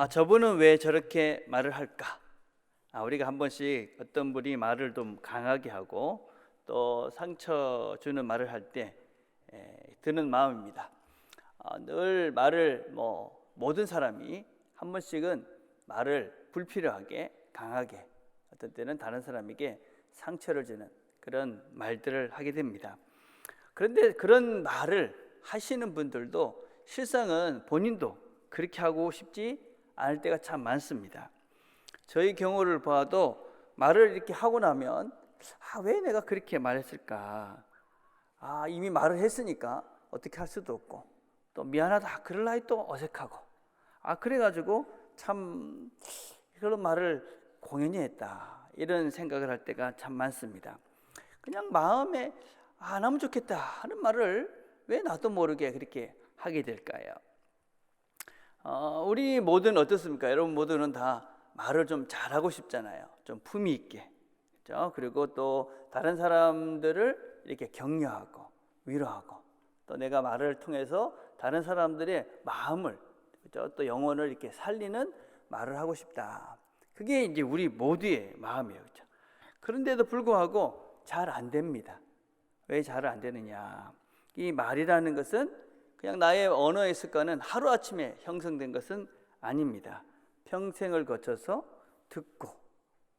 저분은 왜 저렇게 말을 할까? 우리가 한 번씩 어떤 분이 말을 좀 강하게 하고 또 상처 주는 말을 할 때 드는 마음입니다. 늘 말을 모든 사람이 한 번씩은 말을 불필요하게 강하게, 어떤 때는 다른 사람에게 상처를 주는 그런 말들을 하게 됩니다. 그런데 그런 말을 하시는 분들도 실상은 본인도 그렇게 하고 싶지 않을 때가 참 많습니다. 저희 경우를 봐도 말을 이렇게 하고 나면 왜 내가 그렇게 말했을까? 이미 말을 했으니까 어떻게 할 수도 없고, 또 미안하다 그럴 나이 또 어색하고, 그래가지고 참 그런 말을 공연히 했다, 이런 생각을 할 때가 참 많습니다. 그냥 마음에 나면 좋겠다 하는 말을 왜 나도 모르게 그렇게 하게 될까요? 우리 모두는 어떻습니까? 여러분 모두는 다 말을 좀 잘하고 싶잖아요. 좀 품위 있게, 그렇죠? 그리고 또 다른 사람들을 이렇게 격려하고 위로하고, 또 내가 말을 통해서 다른 사람들의 마음을, 그렇죠? 또 영혼을 이렇게 살리는 말을 하고 싶다. 그게 이제 우리 모두의 마음이에요, 그렇죠? 그런데도 불구하고 잘 안 됩니다. 왜 잘 안 되느냐? 이 말이라는 것은 그냥 나의 언어의 습관은 하루아침에 형성된 것은 아닙니다. 평생을 거쳐서 듣고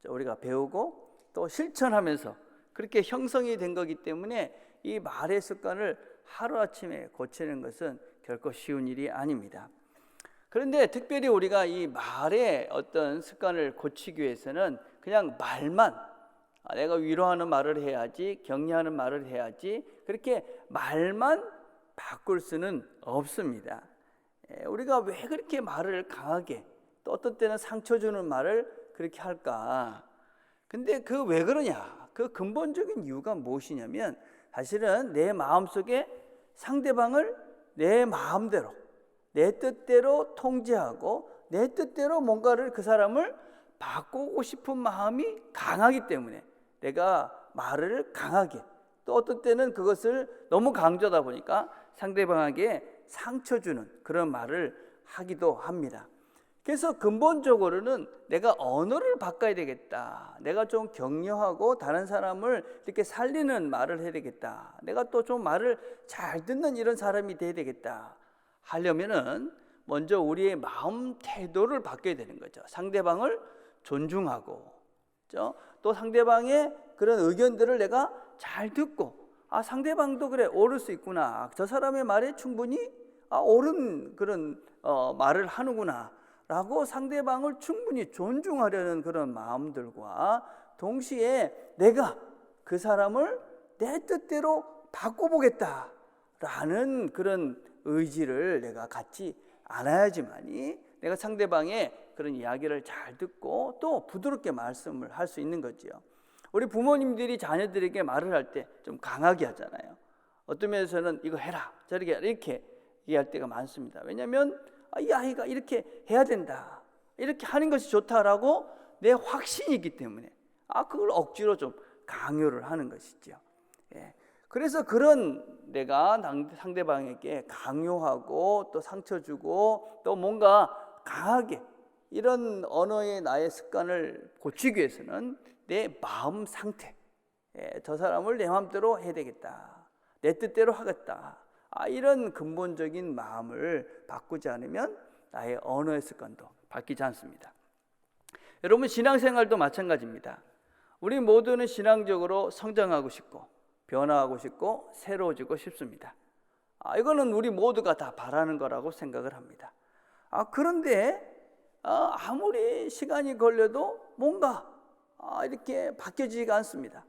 우리가 배우고 또 실천하면서 그렇게 형성이 된 거기 때문에 이 말의 습관을 하루아침에 고치는 것은 결코 쉬운 일이 아닙니다. 그런데 특별히 우리가 이 말의 어떤 습관을 고치기 위해서는 그냥 말만, 내가 위로하는 말을 해야지, 격려하는 말을 해야지, 그렇게 말만 바꿀 수는 없습니다. 우리가 왜 그렇게 말을 강하게, 또 어떤 때는 상처 주는 말을 그렇게 할까? 근데 그 왜 그러냐? 그 근본적인 이유가 무엇이냐면, 사실은 내 마음속에 상대방을 내 마음대로, 내 뜻대로 통제하고 내 뜻대로 뭔가를, 그 사람을 바꾸고 싶은 마음이 강하기 때문에 내가 말을 강하게, 또 어떤 때는 그것을 너무 강조하다 보니까 상대방에게 상처 주는 그런 말을 하기도 합니다. 그래서 근본적으로는 내가 언어를 바꿔야 되겠다, 내가 좀 격려하고 다른 사람을 이렇게 살리는 말을 해야 되겠다, 내가 또 좀 말을 잘 듣는 이런 사람이 돼야 되겠다 하려면은 먼저 우리의 마음 태도를 바꿔야 되는 거죠. 상대방을 존중하고, 또 상대방의 그런 의견들을 내가 잘 듣고, 상대방도 그래, 옳을 수 있구나, 저 사람의 말에 충분히 옳은 그런 말을 하는구나 라고 상대방을 충분히 존중하려는 그런 마음들과 동시에 내가 그 사람을 내 뜻대로 바꿔보겠다 라는 그런 의지를 내가 갖지 않아야지만이 내가 상대방의 그런 이야기를 잘 듣고 또 부드럽게 말씀을 할 수 있는 거지요. 우리 부모님들이 자녀들에게 말을 할 때 좀 강하게 하잖아요. 어떤 면에서는 이거 해라, 저렇게 해라, 이렇게 얘기할 때가 많습니다. 왜냐하면 이 아이가 이렇게 해야 된다, 이렇게 하는 것이 좋다라고 내 확신이 있기 때문에 그걸 억지로 좀 강요를 하는 것이죠. 그래서 그런 내가 상대방에게 강요하고 또 상처 주고 또 뭔가 강하게 이런 언어의 나의 습관을 고치기 위해서는 내 마음 상태, 저 사람을 내 마음대로 해야 되겠다, 내 뜻대로 하겠다, 이런 근본적인 마음을 바꾸지 않으면 나의 언어의 습관도 바뀌지 않습니다. 여러분, 신앙생활도 마찬가지입니다. 우리 모두는 신앙적으로 성장하고 싶고 변화하고 싶고 새로워지고 싶습니다. 이거는 우리 모두가 다 바라는 거라고 생각을 합니다. 그런데 아무리 시간이 걸려도 뭔가 이렇게 바뀌어지지가 않습니다.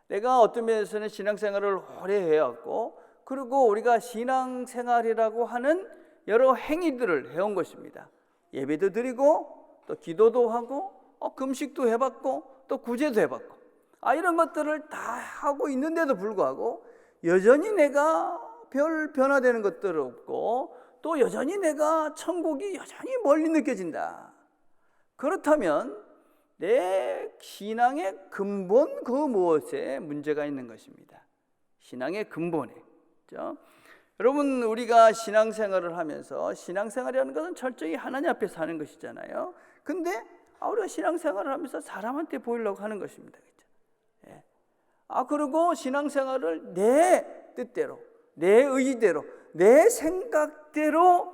내가 어떤 면에서는 신앙생활을 오래 해왔고, 그리고 우리가 신앙생활이라고 하는 여러 행위들을 해온 것입니다. 예배도 드리고 또 기도도 하고 금식도 해봤고 또 구제도 해봤고, 이런 것들을 다 하고 있는데도 불구하고 여전히 내가 별 변화되는 것들 없고, 또 여전히 내가 천국이 여전히 멀리 느껴진다. 그렇다면 내 신앙의 근본, 그 무엇에 문제가 있는 것입니다. 신앙의 근본에, 그렇죠? 여러분, 우리가 신앙생활을 하면서, 신앙생활이라는 것은 철저히 하나님 앞에 사는 것이잖아요. 근데 우리가 신앙생활을 하면서 사람한테 보이려고 하는 것입니다. 그렇죠? 그리고 신앙생활을 내 뜻대로, 내 의지대로, 내 생각대로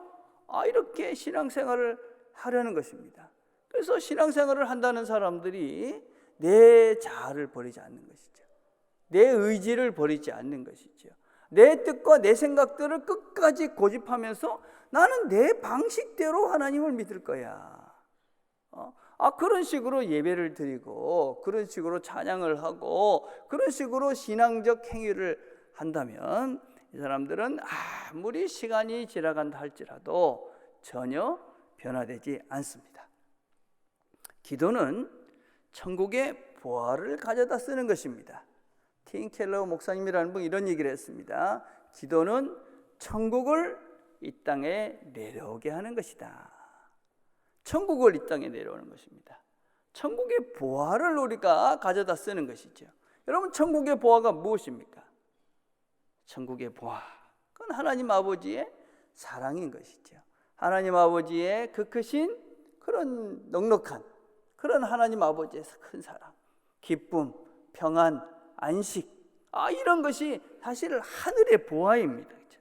이렇게 신앙생활을 하려는 것입니다. 그래서 신앙생활을 한다는 사람들이 내 자아를 버리지 않는 것이죠. 내 의지를 버리지 않는 것이죠. 내 뜻과 내 생각들을 끝까지 고집하면서 나는 내 방식대로 하나님을 믿을 거야. 그런 식으로 예배를 드리고, 그런 식으로 찬양을 하고, 그런 식으로 신앙적 행위를 한다면 이 사람들은 아무리 시간이 지나간다 할지라도 전혀 변화되지 않습니다. 기도는 천국의 보화를 가져다 쓰는 것입니다. 팀 켈러 목사님이라는 분이 이런 얘기를 했습니다. 기도는 천국을 이 땅에 내려오게 하는 것이다. 천국을 이 땅에 내려오는 것입니다. 천국의 보화를 우리가 가져다 쓰는 것이죠. 여러분, 천국의 보화가 무엇입니까? 천국의 보화, 그건 하나님 아버지의 사랑인 것이죠. 하나님 아버지의 그 크신 그런 넉넉한 그런 하나님 아버지의 큰 사랑, 기쁨, 평안, 안식, 이런 것이 사실 하늘의 보화입니다. 그렇죠?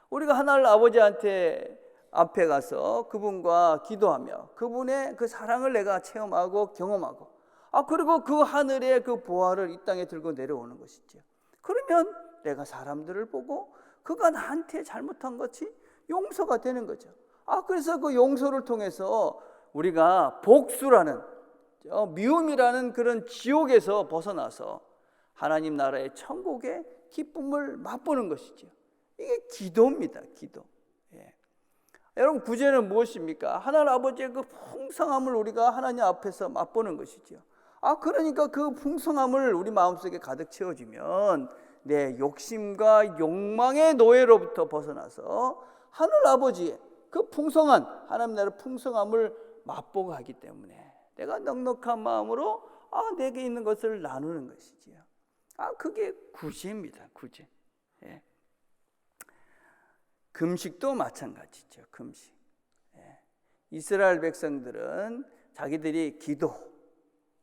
우리가 하늘 아버지한테 앞에 가서 그분과 기도하며 그분의 그 사랑을 내가 체험하고 경험하고, 그리고 그 하늘의 그 보화를 이 땅에 들고 내려오는 것이죠. 그러면 내가 사람들을 보고 그가 나한테 잘못한 것이 용서가 되는 거죠. 그래서 그 용서를 통해서 우리가 복수라는, 미움이라는 그런 지옥에서 벗어나서 하나님 나라의 천국의 기쁨을 맛보는 것이죠. 이게 기도입니다. 기도. 여러분, 구제는 무엇입니까? 하나님 아버지의 그 풍성함을 우리가 하나님 앞에서 맛보는 것이죠. 그러니까 그 풍성함을 우리 마음속에 가득 채워지면 내 욕심과 욕망의 노예로부터 벗어나서 하늘 아버지의 그 풍성한 하나님 나라의 풍성함을 맛보고 하기 때문에 내가 넉넉한 마음으로 내게 있는 것을 나누는 것이지요. 그게 구제입니다. 구제. 금식도 마찬가지죠. 금식. 이스라엘 백성들은 자기들이 기도,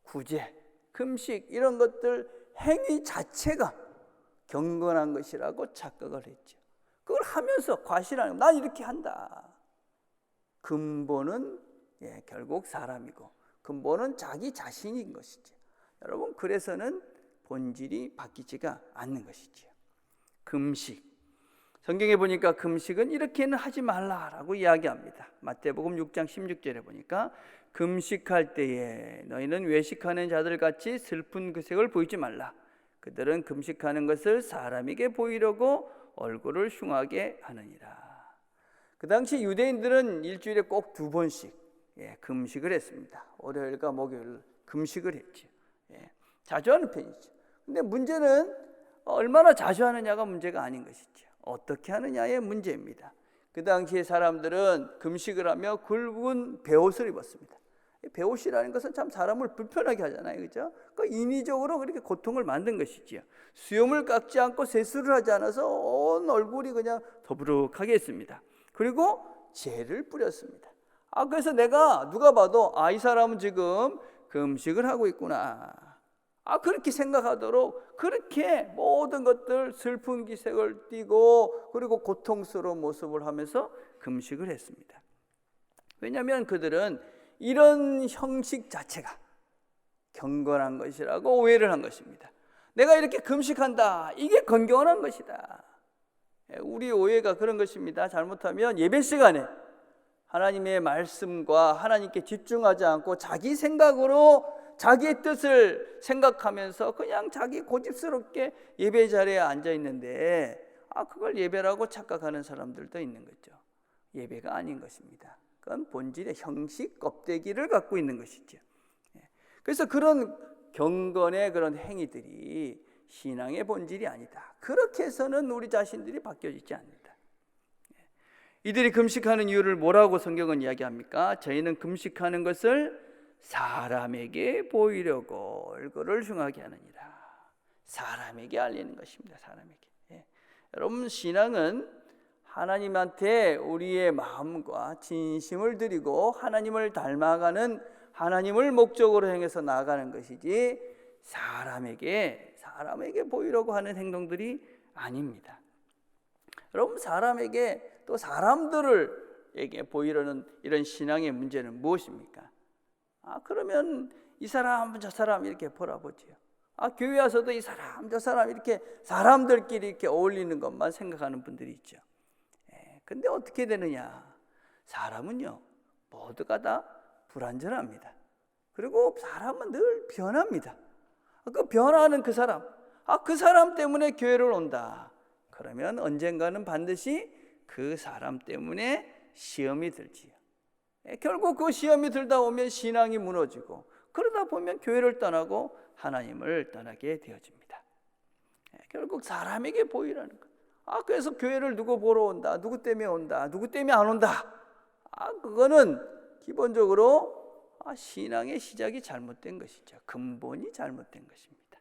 구제, 금식 이런 것들 행위 자체가 경건한 것이라고 착각을 했죠. 그걸 하면서 과시라는, 난 이렇게 한다. 근본은 결국 사람이고 근본은 자기 자신인 것이죠. 여러분, 그래서는 본질이 바뀌지가 않는 것이죠. 금식, 성경에 보니까 금식은 이렇게는 하지 말라라고 이야기합니다. 마태복음 6장 16절에 보니까 금식할 때에 너희는 외식하는 자들 같이 슬픈 기색을 보이지 말라. 그들은 금식하는 것을 사람에게 보이려고 얼굴을 흉하게 하느니라. 그 당시 유대인들은 일주일에 꼭 2번씩 금식을 했습니다. 월요일과 목요일 금식을 했죠. 자주 하는 편이죠. 근데 문제는 얼마나 자주 하느냐가 문제가 아닌 것이죠. 어떻게 하느냐의 문제입니다. 그 당시에 사람들은 금식을 하며 굵은 베옷을 입었습니다. 베옷이라는 것은 참 사람을 불편하게 하잖아요. 그렇죠? 그러니까 인위적으로 그렇게 고통을 만든 것이지요. 수염을 깎지 않고 세수를 하지 않아서 온 얼굴이 그냥 더부룩하게 했습니다. 그리고 재를 뿌렸습니다. 그래서 누가 봐도 이 사람은 지금 금식을 하고 있구나. 그렇게 생각하도록 그렇게 모든 것들 슬픈 기색을 띠고 그리고 고통스러운 모습을 하면서 금식을 했습니다. 왜냐하면 그들은 이런 형식 자체가 경건한 것이라고 오해를 한 것입니다. 내가 이렇게 금식한다, 이게 건강한 것이다. 우리 오해가 그런 것입니다. 잘못하면 예배 시간에 하나님의 말씀과 하나님께 집중하지 않고 자기 생각으로 자기의 뜻을 생각하면서 그냥 자기 고집스럽게 예배 자리에 앉아 있는데 그걸 예배라고 착각하는 사람들도 있는 거죠. 예배가 아닌 것입니다. 그건 본질의 형식 껍데기를 갖고 있는 것이죠. 그래서 그런 경건의 그런 행위들이 신앙의 본질이 아니다. 그렇게 해서는 우리 자신들이 바뀌어지지 않는다. 이들이 금식하는 이유를 뭐라고 성경은 이야기합니까? 저희는 금식하는 것을 사람에게 보이려고 얼굴을 흉하게 하느니라. 사람에게 알리는 것입니다. 사람에게. 여러분, 신앙은 하나님한테 우리의 마음과 진심을 드리고 하나님을 닮아가는, 하나님을 목적으로 행해서 나아가는 것이지 사람에게 보이려고 하는 행동들이 아닙니다. 여러분, 사람에게 또 사람들에게 보이려는 이런 신앙의 문제는 무엇입니까? 그러면 이 사람 저 사람 이렇게 보라보지요. 교회 와서도 이 사람 저 사람 이렇게 사람들끼리 이렇게 어울리는 것만 생각하는 분들이 있죠. 근데 어떻게 되느냐? 사람은요, 모두가 다 불완전합니다. 그리고 사람은 늘 변합니다. 그 변화하는 그 사람, 그 사람 때문에 교회를 온다. 그러면 언젠가는 반드시 그 사람 때문에 시험이 들지요. 결국 그 시험이 들다 보면 신앙이 무너지고, 그러다 보면 교회를 떠나고 하나님을 떠나게 되어집니다. 결국 사람에게 보이라는 것. 그래서 교회를 누구 보러 온다, 누구 때문에 온다, 누구 때문에 안 온다. 그거는 기본적으로 신앙의 시작이 잘못된 것이죠. 근본이 잘못된 것입니다.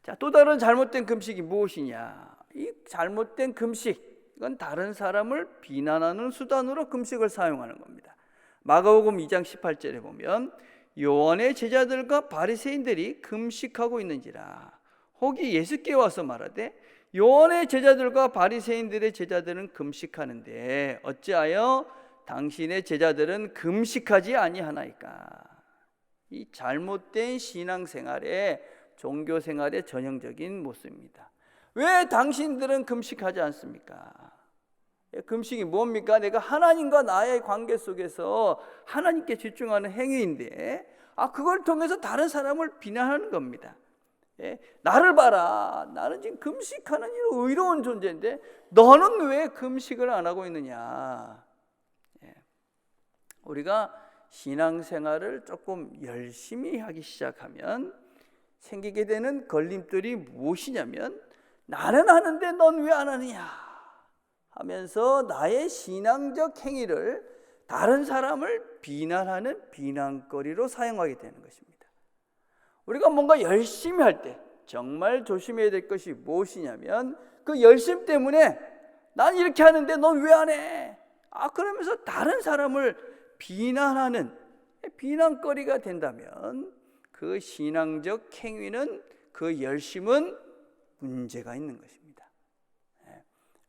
자, 또 다른 잘못된 금식이 무엇이냐? 이 잘못된 금식, 이건 다른 사람을 비난하는 수단으로 금식을 사용하는 겁니다. 마가복음 2장 18절에 보면 요한의 제자들과 바리새인들이 금식하고 있는지라 혹이 예수께 와서 말하되 요한의 제자들과 바리새인들의 제자들은 금식하는데 어찌하여 당신의 제자들은 금식하지 아니하나이까? 이 잘못된 신앙생활의 종교생활의 전형적인 모습입니다. 왜 당신들은 금식하지 않습니까? 금식이 뭡니까? 내가 하나님과 나의 관계 속에서 하나님께 집중하는 행위인데 그걸 통해서 다른 사람을 비난하는 겁니다. 나를 봐라, 나는 지금 금식하는 이런 의로운 존재인데 너는 왜 금식을 안 하고 있느냐? 우리가 신앙생활을 조금 열심히 하기 시작하면 생기게 되는 걸림돌이 무엇이냐면 나는 하는데 넌 왜 안 하느냐 하면서 나의 신앙적 행위를 다른 사람을 비난하는 비난거리로 사용하게 되는 것입니다. 우리가 뭔가 열심히 할 때 정말 조심해야 될 것이 무엇이냐면 그 열심 때문에 난 이렇게 하는데 넌 왜 안 해? 그러면서 다른 사람을 비난하는 비난거리가 된다면 그 신앙적 행위는, 그 열심은 문제가 있는 것입니다.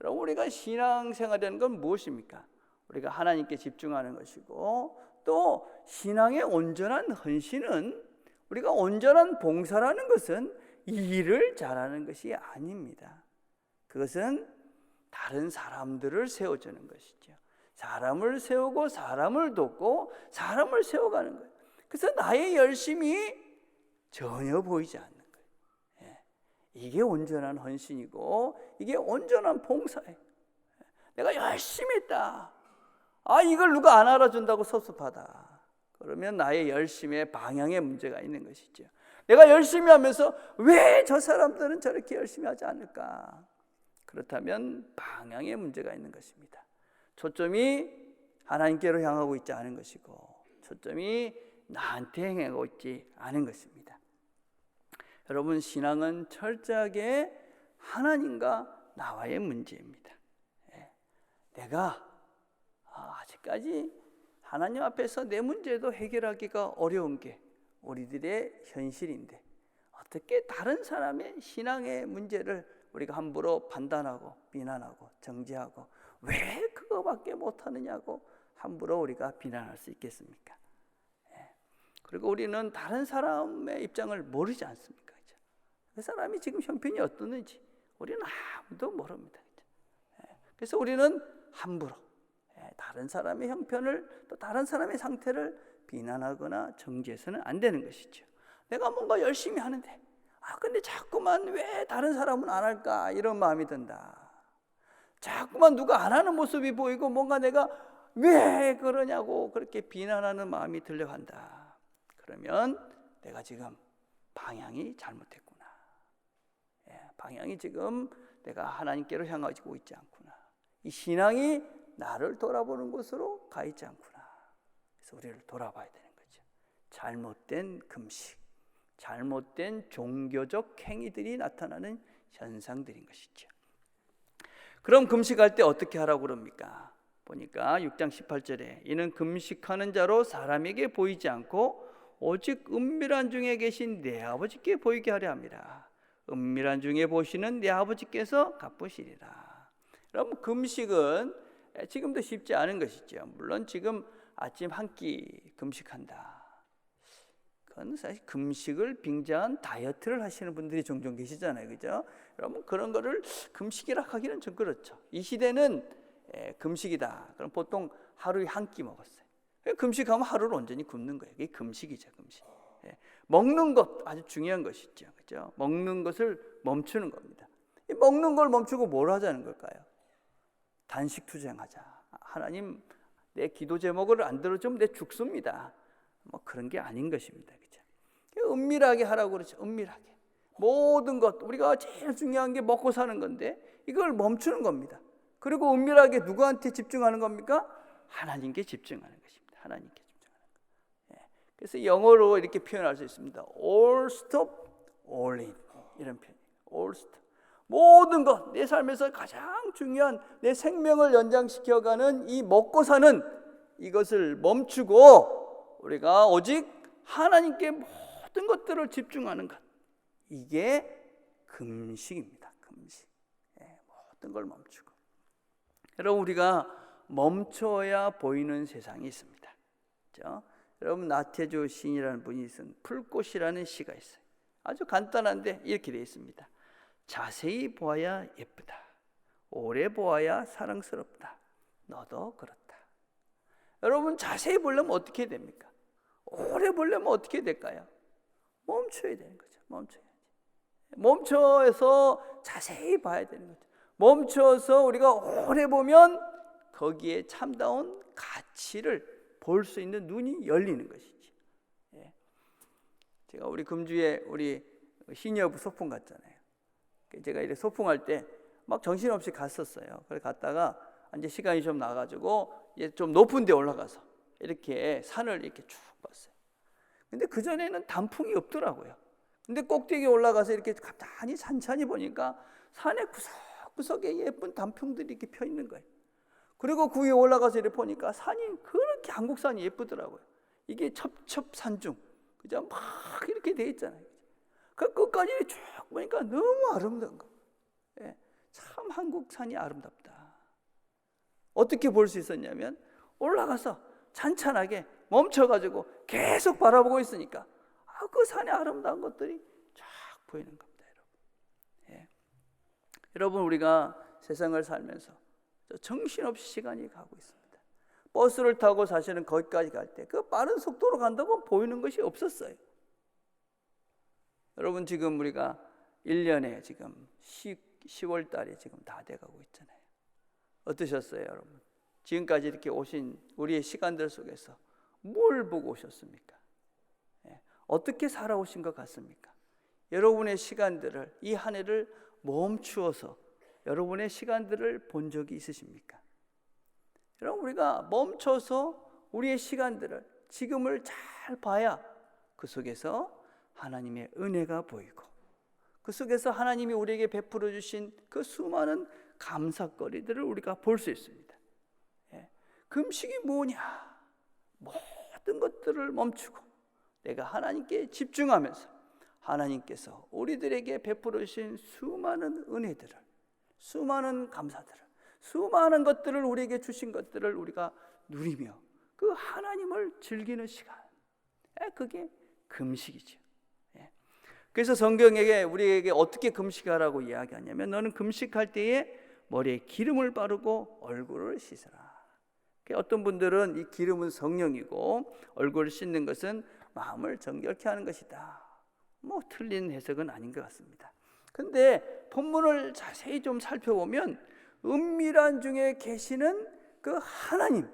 여러분, 우리가 신앙생활이라는 건 무엇입니까? 우리가 하나님께 집중하는 것이고, 또 신앙의 온전한 헌신은, 우리가 온전한 봉사라는 것은 일을 잘하는 것이 아닙니다. 그것은 다른 사람들을 세워주는 것이죠. 사람을 세우고 사람을 돕고 사람을 세워가는 거예요. 그래서 나의 열심이 전혀 보이지 않는 거예요. 이게 온전한 헌신이고 이게 온전한 봉사예요. 내가 열심히 했다. 이걸 누가 안 알아준다고 섭섭하다. 그러면 나의 열심의 방향에 문제가 있는 것이죠. 내가 열심히 하면서 왜 저 사람들은 저렇게 열심히 하지 않을까? 그렇다면 방향에 문제가 있는 것입니다. 초점이 하나님께로 향하고 있지 않은 것이고 초점이 나한테 향하고 있지 않은 것입니다. 여러분, 신앙은 철저하게 하나님과 나와의 문제입니다. 내가 아직까지 하나님 앞에서 내 문제도 해결하기가 어려운 게 우리들의 현실인데 어떻게 다른 사람의 신앙의 문제를 우리가 함부로 판단하고 비난하고 정죄하고 왜 그거밖에 못하느냐고 함부로 우리가 비난할 수 있겠습니까? 그리고 우리는 다른 사람의 입장을 모르지 않습니까? 그 사람이 지금 형편이 어떻는지 우리는 아무도 모릅니다. 그래서 우리는 함부로 다른 사람의 형편을, 또 다른 사람의 상태를 비난하거나 정죄해서는 안 되는 것이죠. 내가 뭔가 열심히 하는데 근데 자꾸만 왜 다른 사람은 안 할까 이런 마음이 든다. 자꾸만 누가 안 하는 모습이 보이고 뭔가 내가 왜 그러냐고 그렇게 비난하는 마음이 들려간다. 그러면 내가 지금 방향이 잘못했구나. 방향이 지금 내가 하나님께로 향하고 있지 않구나. 이 신앙이 나를 돌아보는 곳으로 가 있지 않구나. 그래서 우리를 돌아봐야 되는 거죠. 잘못된 금식, 잘못된 종교적 행위들이 나타나는 현상들인 것이죠. 그럼 금식할 때 어떻게 하라고 그럽니까? 보니까 6장 18절에 이는 금식하는 자로 사람에게 보이지 않고 오직 은밀한 중에 계신 내 아버지께 보이게 하려 함이라. 은밀한 중에 보시는 내 아버지께서 갚으시리라. 여러분, 금식은 지금도 쉽지 않은 것이죠. 물론 지금 아침 한 끼 금식한다, 그건 사실 금식을 빙자한 다이어트를 하시는 분들이 종종 계시잖아요, 그죠? 여러분, 그런 거를 금식이라 하기는 좀 그렇죠. 이 시대는 금식이다, 그럼 보통 하루에 한 끼 먹었어요. 금식하면 하루를 온전히 굶는 거예요. 이게 금식이죠, 금식. 먹는 것 아주 중요한 것이죠, 그죠? 먹는 것을 멈추는 겁니다. 이 먹는 걸 멈추고 뭘 하자는 걸까요? 단식 투쟁하자. 하나님, 내 기도 제목을 안 들어주면 내 죽습니다. 뭐 그런 게 아닌 것입니다, 그죠? 은밀하게 하라고 그러죠. 은밀하게. 모든 것, 우리가 제일 중요한 게 먹고 사는 건데 이걸 멈추는 겁니다. 그리고 은밀하게 누구한테 집중하는 겁니까? 하나님께 집중하는 것입니다. 하나님께 집중하는 것. 그래서 영어로 이렇게 표현할 수 있습니다. All stop, all in. 이런 표현. All stop. 모든 것, 내 삶에서 가장 중요한 내 생명을 연장시켜가는 이 먹고 사는 이것을 멈추고 우리가 오직 하나님께 모든 것들을 집중하는 것, 이게 금식입니다. 금식. 모든 걸 멈추고. 여러분, 우리가 멈춰야 보이는 세상이 있습니다, 그렇죠? 여러분, 나태주 시인이라는 분이 쓴 풀꽃이라는 시가 있어요. 아주 간단한데 이렇게 되어 있습니다. 자세히 보아야 예쁘다. 오래 보아야 사랑스럽다. 너도 그렇다. 여러분, 자세히 보려면 어떻게 됩니까? 오래 보려면 어떻게 될까요? 멈춰야 되는 거죠. 멈춰야지. 멈춰서 자세히 봐야 되는 거죠. 멈춰서 우리가 오래 보면 거기에 참다운 가치를 볼 수 있는 눈이 열리는 것이지. 제가 우리 금주에 우리 시니어부 소풍 갔잖아요. 제가 이렇게 소풍할 때 막 정신없이 갔었어요. 그래 갔다가 이제 시간이 좀 나가지고 좀 높은 데 올라가서 이렇게 산을 이렇게 쭉 봤어요. 근데 그 전에는 단풍이 없더라고요. 근데 꼭대기에 올라가서 이렇게 가만히 산천히 보니까 산의 구석구석에 예쁜 단풍들이 이렇게 펴 있는 거예요. 그리고 그 위에 올라가서 이렇게 보니까 산이 그렇게 한국산이 예쁘더라고요. 이게 첩첩산중, 그죠? 막 이렇게 돼 있잖아요. 그 끝까지 쭉 보니까 너무 아름다운 거. 참 한국산이 아름답다. 어떻게 볼 수 있었냐면 올라가서 찬찬하게 멈춰가지고 계속 바라보고 있으니까 그 산의 아름다운 것들이 쫙 보이는 겁니다, 여러분. 여러분, 우리가 세상을 살면서 정신없이 시간이 가고 있습니다. 버스를 타고 사실은 거기까지 갈 때 그 빠른 속도로 간다고 보이는 것이 없었어요. 여러분, 지금 우리가 1년에 지금 10월 달에 지금 다 돼가고 있잖아요. 어떠셨어요, 여러분? 지금까지 이렇게 오신 우리의 시간들 속에서 뭘 보고 오셨습니까? 어떻게 살아오신 것 같습니까? 여러분의 시간들을, 이 한 해를 멈추어서 여러분의 시간들을 본 적이 있으십니까? 여러분, 우리가 멈춰서 우리의 시간들을, 지금을 잘 봐야 그 속에서 하나님의 은혜가 보이고 그 속에서 하나님이 우리에게 베풀어 주신 그 수많은 감사거리들을 우리가 볼 수 있습니다. 금식이 뭐냐? 모든 것들을 멈추고 내가 하나님께 집중하면서 하나님께서 우리들에게 베풀어 주신 수많은 은혜들을, 수많은 감사들을, 수많은 것들을 우리에게 주신 것들을 우리가 누리며 그 하나님을 즐기는 시간, 그게 금식이죠. 그래서 성경에게 우리에게 어떻게 금식하라고 이야기하냐면 너는 금식할 때에 머리에 기름을 바르고 얼굴을 씻으라. 어떤 분들은 이 기름은 성령이고 얼굴을 씻는 것은 마음을 정결케 하는 것이다. 뭐 틀린 해석은 아닌 것 같습니다. 근데 본문을 자세히 좀 살펴보면 은밀한 중에 계시는 그 하나님,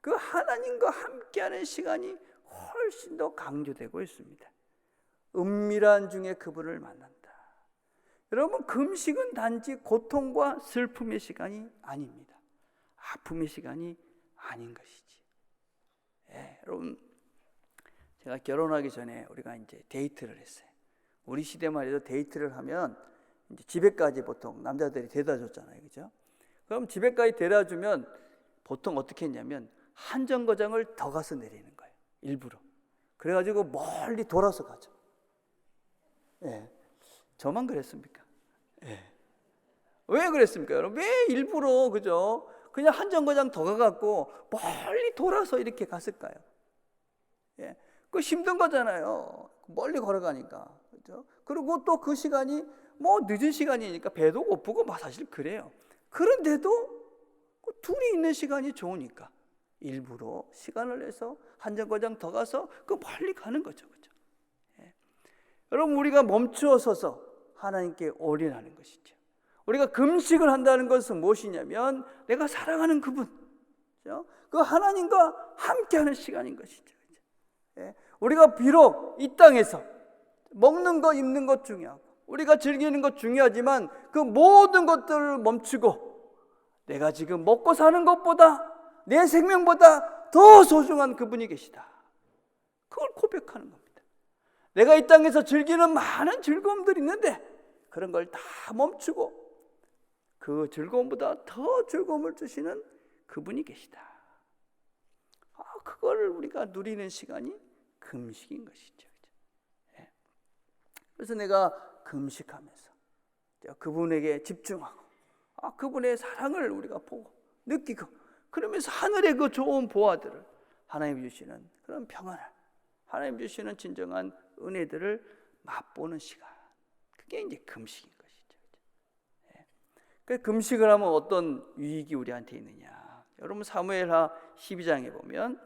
그 하나님과 함께하는 시간이 훨씬 더 강조되고 있습니다. 은밀한 중에 그분을 만난다. 여러분, 금식은 단지 고통과 슬픔의 시간이 아닙니다. 아픔의 시간이 아닌 것이지. 여러분, 제가 결혼하기 전에 우리가 이제 데이트를 했어요. 우리 시대만 해도 데이트를 하면 이제 집에까지 보통 남자들이 데려다 줬잖아요, 그죠? 그럼 집에까지 데려다 주면 보통 어떻게 했냐면 한 정거장을 더 가서 내리는 거예요, 일부러. 그래가지고 멀리 돌아서 가죠. 예, 저만 그랬습니까? 예. 왜 그랬습니까, 여러분? 왜 일부러, 그죠? 그냥 한 정거장 더 가갖고 멀리 돌아서 이렇게 갔을까요? 예, 그 힘든 거잖아요. 멀리 걸어가니까, 그죠? 그리고 또 그 시간이 뭐 늦은 시간이니까 배도 고프고 막 사실 그래요. 그런데도 둘이 있는 시간이 좋으니까 일부러 시간을 내서 한 정거장 더 가서 그 멀리 가는 거죠, 그죠? 예. 여러분, 우리가 멈추어 서서 하나님께 올인하는 것이죠. 우리가 금식을 한다는 것은 무엇이냐면 내가 사랑하는 그분, 그죠? 그 하나님과 함께하는 시간인 것이죠. 예. 우리가 비록 이 땅에서 먹는 것, 입는 것 중요하고 우리가 즐기는 것 중요하지만 그 모든 것들을 멈추고 내가 지금 먹고 사는 것보다 내 생명보다 더 소중한 그분이 계시다, 그걸 고백하는 겁니다. 내가 이 땅에서 즐기는 많은 즐거움들이 있는데 그런 걸 다 멈추고 그 즐거움보다 더 즐거움을 주시는 그분이 계시다. 그걸 우리가 누리는 시간이 금식인 것이죠. 예. 그래서 내가 금식하면서 그분에게 집중하고 그분의 사랑을 우리가 보고 느끼고 그러면서 하늘의 그 좋은 보화들을, 하나님 주시는 그런 평안을, 하나님 주시는 진정한 은혜들을 맛보는 시간, 그게 이제 금식인 것이죠. 예. 그 금식을 하면 어떤 유익이 우리한테 있느냐? 여러분, 사무엘하 12장에 보면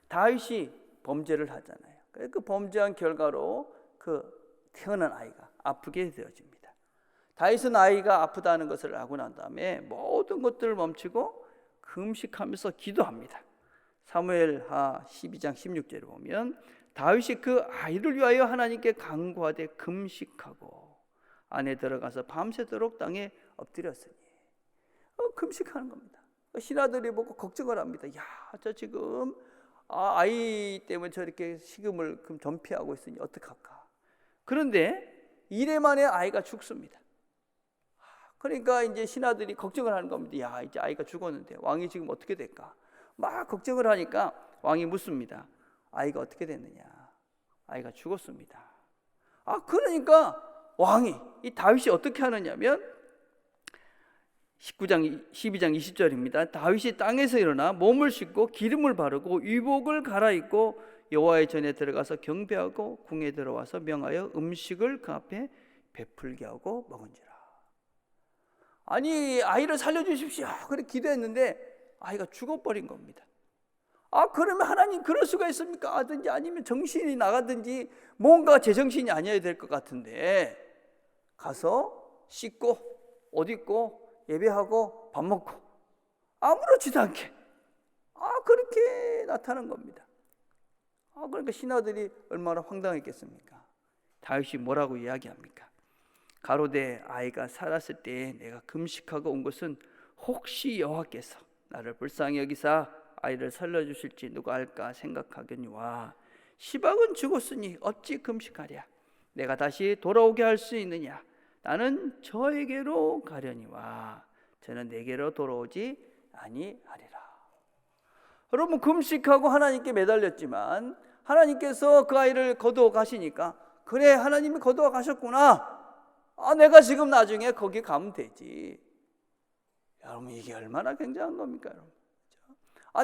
다윗이 범죄를 하잖아요. 그 범죄한 결과로 그 태어난 아이가 아프게 되어집니다. 다윗은 아이가 아프다는 것을 알고 난 다음에 모든 것들을 멈추고 금식하면서 기도합니다. 사무엘하 12장 16절에 보면 다윗이 그 아이를 위하여 하나님께 간구하되 금식하고 안에 들어가서 밤새도록 땅에 엎드렸으니, 금식하는 겁니다. 신하들이 보고 걱정을 합니다. 야, 저 지금 아이 때문에 저렇게 식음을 전폐하고 있으니 어떡할까? 그런데 이래 만에 아이가 죽습니다. 그러니까 이제 신하들이 걱정을 하는 겁니다. 야, 이제 아이가 죽었는데 왕이 지금 어떻게 될까? 막 걱정을 하니까 왕이 묻습니다. 아이가 어떻게 됐느냐? 아이가 죽었습니다. 그러니까 왕이, 이 다윗이 어떻게 하느냐면 12장 20절입니다. 다윗이 땅에서 일어나 몸을 씻고 기름을 바르고 의복을 갈아입고 여호와의 전에 들어가서 경배하고 궁에 들어와서 명하여 음식을 그 앞에 베풀게 하고 먹은지라. 아니, 아이를 살려주십시오, 그렇게 기도했는데 아이가 죽어버린 겁니다. 그러면 하나님 그럴 수가 있습니까? 하든지 아니면 정신이 나가든지 뭔가 제정신이 아니어야 될 것 같은데 가서 씻고 옷 입고 예배하고 밥 먹고 아무렇지도 않게 그렇게 나타난 겁니다. 그러니까 신하들이 얼마나 황당했겠습니까? 다윗이 뭐라고 이야기합니까? 가로되 아이가 살았을 때에 내가 금식하고 온 것은 혹시 여호와께서 나를 불쌍히 여기사 아이를 살려주실지 누가 알까 생각하거니와 시박은 죽었으니 어찌 금식하랴? 내가 다시 돌아오게 할 수 있느냐? 나는 저에게로 가려니와 저는 내게로 돌아오지 아니하리라. 여러분, 금식하고 하나님께 매달렸지만 하나님께서 그 아이를 거두어 가시니까 그래, 하나님이 거두어 가셨구나. 내가 지금 나중에 거기 가면 되지. 여러분, 이게 얼마나 굉장한 겁니까, 여러분?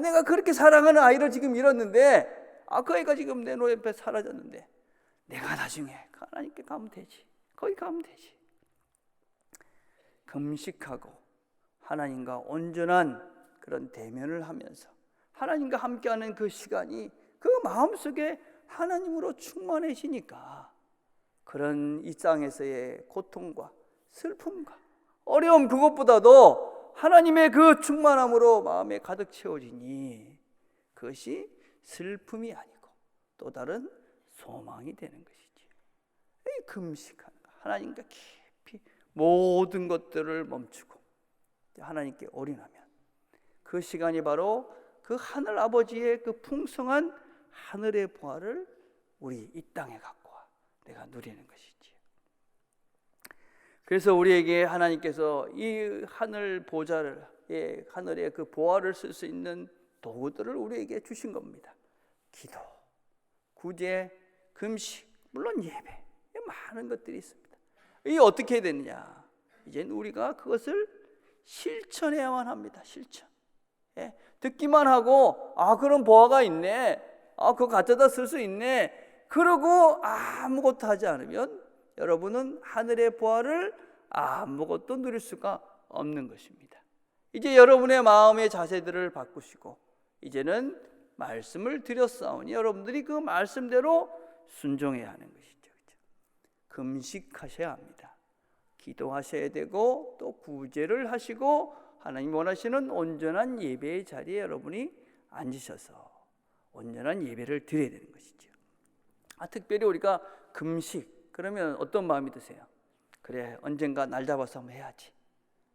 내가 그렇게 사랑하는 아이를 지금 잃었는데, 그 아이가 지금 내 눈앞에 사라졌는데, 내가 나중에 하나님께 가면 되지. 거기 가면 되지. 금식하고 하나님과 온전한 그런 대면을 하면서 하나님과 함께하는 그 시간이 그 마음속에 하나님으로 충만해지니까 그런 이 땅에서의 고통과 슬픔과 어려움, 그것보다도 하나님의 그 충만함으로 마음에 가득 채워지니 그것이 슬픔이 아니고 또 다른 소망이 되는 것이지. 이 금식하는 거, 하나님과 깊이 모든 것들을 멈추고 하나님께 올인하면 그 시간이 바로 그 하늘 아버지의 그 풍성한 하늘의 보화를 우리 이 땅에 갖고 와 내가 누리는 것이지. 그래서 우리에게 하나님께서 이 하늘 보좌를, 하늘의 그 보화를 쓸 수 있는 도구들을 우리에게 주신 겁니다. 기도, 구제, 금식, 물론 예배, 많은 것들이 있습니다. 이게 어떻게 해야 되느냐? 이제는 우리가 그것을 실천해야만 합니다. 실천. 듣기만 하고 그런 보화가 있네, 그거 가져다 쓸 수 있네, 그러고 아무것도 하지 않으면 여러분은 하늘의 보화를 아무것도 누릴 수가 없는 것입니다. 이제 여러분의 마음의 자세들을 바꾸시고 이제는 말씀을 드렸사오니 여러분들이 그 말씀대로 순종해야 하는 것이죠. 그렇죠? 금식하셔야 합니다. 기도하셔야 되고 또 구제를 하시고 하나님 원하시는 온전한 예배의 자리에 여러분이 앉으셔서 온전한 예배를 드려야 되는 것이죠. 특별히 우리가 금식 그러면 어떤 마음이 드세요? 그래, 언젠가 날 잡아서 한번 해야지,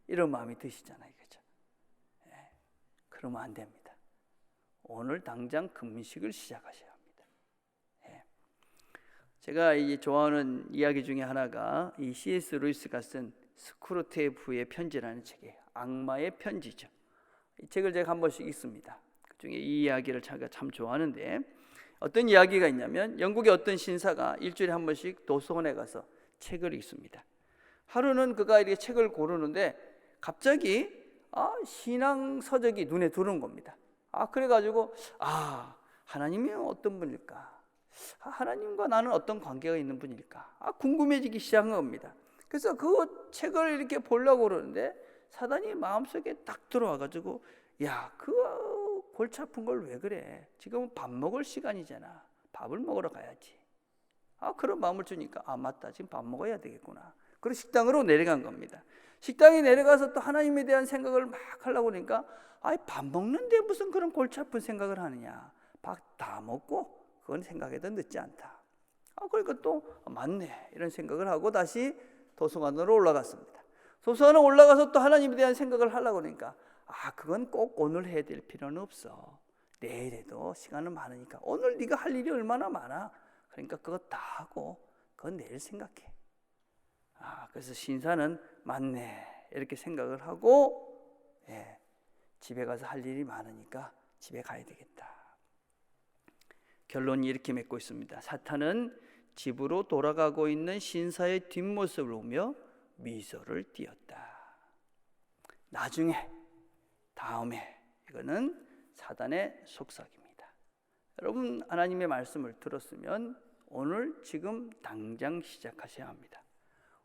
이런 마음이 드시잖아요. 그죠? 그러면 안 됩니다. 오늘 당장 금식을 시작하셔야 합니다. 제가 좋아하는 이야기 중에 하나가 이 C.S. 루이스가 쓴 스크루테이프의 편지라는 책이에요. 악마의 편지죠. 이 책을 제가 한 번씩 읽습니다. 그중에 이 이야기를 제가 참 좋아하는데, 어떤 이야기가 있냐면 영국의 어떤 신사가 일주일에 한 번씩 도서관에 가서 책을 읽습니다. 하루는 그가 이렇게 책을 고르는데 갑자기 신앙 서적이 눈에 들어온 겁니다. 그래가지고 하나님이 어떤 분일까? 하나님과 나는 어떤 관계가 있는 분일까? 궁금해지기 시작한 겁니다. 그래서 그 책을 이렇게 보려고 그러는데 사단이 마음속에 딱 들어와가지고, 야, 그 골치 아픈 걸 왜 그래? 지금은 밥 먹을 시간이잖아. 밥을 먹으러 가야지. 그런 마음을 주니까 맞다, 지금 밥 먹어야 되겠구나. 그리고 식당으로 내려간 겁니다. 식당에 내려가서 또 하나님에 대한 생각을 막 하려고 하니까 밥 먹는데 무슨 그런 골치 아픈 생각을 하느냐. 밥 다 먹고 그건 생각해도 늦지 않다. 그러니까 또 맞네, 이런 생각을 하고 다시 도서관으로 올라갔습니다. 도서관에 올라가서 또 하나님에 대한 생각을 하려고 하니까 그건 꼭 오늘 해야 될 필요는 없어. 내일에도 시간은 많으니까. 오늘 네가 할 일이 얼마나 많아. 그러니까 그거 다 하고 그건 내일 생각해. 그래서 신사는 맞네, 이렇게 생각을 하고 집에 가서 할 일이 많으니까 집에 가야 되겠다. 결론이 이렇게 맺고 있습니다. 사탄은 집으로 돌아가고 있는 신사의 뒷모습을 보며 미소를 띄었다. 나중에, 다음에, 이거는 사단의 속삭입니다. 여러분, 하나님의 말씀을 들었으면 오늘 지금 당장 시작하셔야 합니다.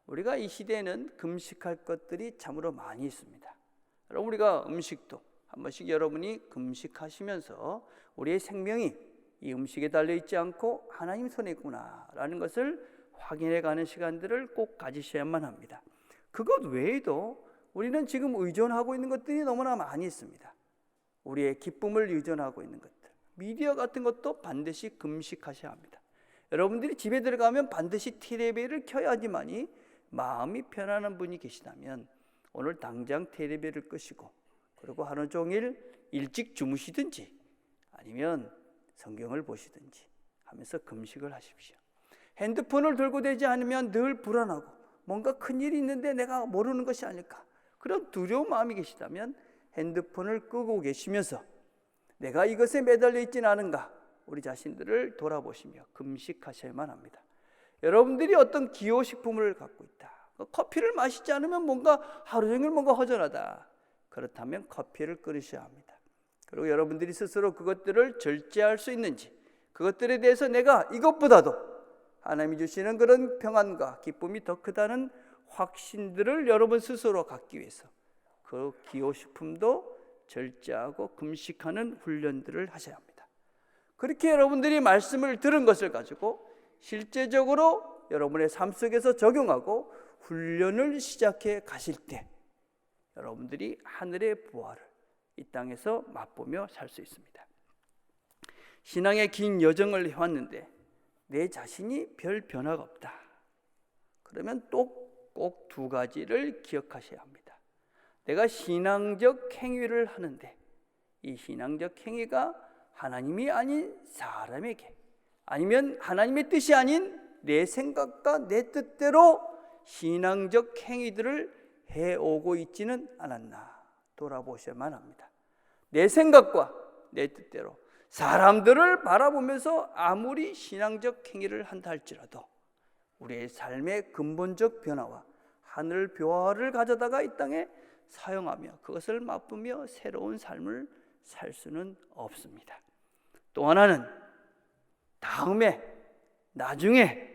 우리가 이 시대에는 금식할 것들이 참으로 많이 있습니다. 여러분, 우리가 음식도 한 번씩 여러분이 금식하시면서 우리의 생명이 이 음식에 달려있지 않고 하나님 손에 있구나라는 것을 확인해가는 시간들을 꼭 가지셔야만 합니다. 그것 외에도 우리는 지금 의존하고 있는 것들이 너무나 많이 있습니다. 우리의 기쁨을 의존하고 있는 것들, 미디어 같은 것도 반드시 금식하셔야 합니다. 여러분들이 집에 들어가면 반드시 텔레비를 켜야지만이 마음이 편안한 분이 계시다면 오늘 당장 텔레비를 끄시고 그리고 하루 종일 일찍 주무시든지 아니면 성경을 보시든지 하면서 금식을 하십시오. 핸드폰을 들고 되지 않으면 늘 불안하고 뭔가 큰일이 있는데 내가 모르는 것이 아닐까, 그런 두려운 마음이 계시다면 핸드폰을 끄고 계시면서 내가 이것에 매달려 있지는 않은가, 우리 자신들을 돌아보시며 금식하셔야만 합니다. 여러분들이 어떤 기호식품을 갖고 있다, 커피를 마시지 않으면 뭔가 하루 종일 뭔가 허전하다, 그렇다면 커피를 끊으셔야 합니다. 그리고 여러분들이 스스로 그것들을 절제할 수 있는지, 그것들에 대해서 내가 이것보다도 하나님이 주시는 그런 평안과 기쁨이 더 크다는 확신들을 여러분 스스로 갖기 위해서 그 기호식품도 절제하고 금식하는 훈련들을 하셔야 합니다. 그렇게 여러분들이 말씀을 들은 것을 가지고 실제적으로 여러분의 삶 속에서 적용하고 훈련을 시작해 가실 때 여러분들이 하늘의 부활을 이 땅에서 맛보며 살 수 있습니다. 신앙의 긴 여정을 해왔는데 내 자신이 별 변화가 없다. 그러면 또 꼭 두 가지를 기억하셔야 합니다. 내가 신앙적 행위를 하는데 이 신앙적 행위가 하나님이 아닌 사람에게, 아니면 하나님의 뜻이 아닌 내 생각과 내 뜻대로 신앙적 행위들을 해오고 있지는 않았나 돌아보셔야만 합니다. 내 생각과 내 뜻대로 사람들을 바라보면서 아무리 신앙적 행위를 한다 할지라도 우리의 삶의 근본적 변화와 하늘 묘화를 가져다가 이 땅에 사용하며 그것을 맛보며 새로운 삶을 살 수는 없습니다. 또 하나는 다음에 나중에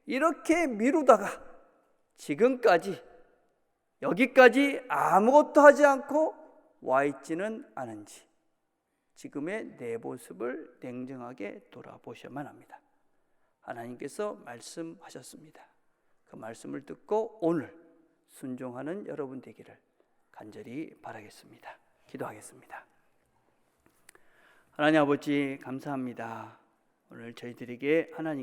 이렇게 미루다가 지금까지 여기까지 아무것도 하지 않고 와 있지는 않은지 지금의 내 모습을 냉정하게 돌아보셔야만 합니다. 하나님께서 말씀하셨습니다. 그 말씀을 듣고 오늘 순종하는 여러분 되기를 간절히 바라겠습니다. 기도하겠습니다. 하나님 아버지 감사합니다. 오늘 저희들에게 하나님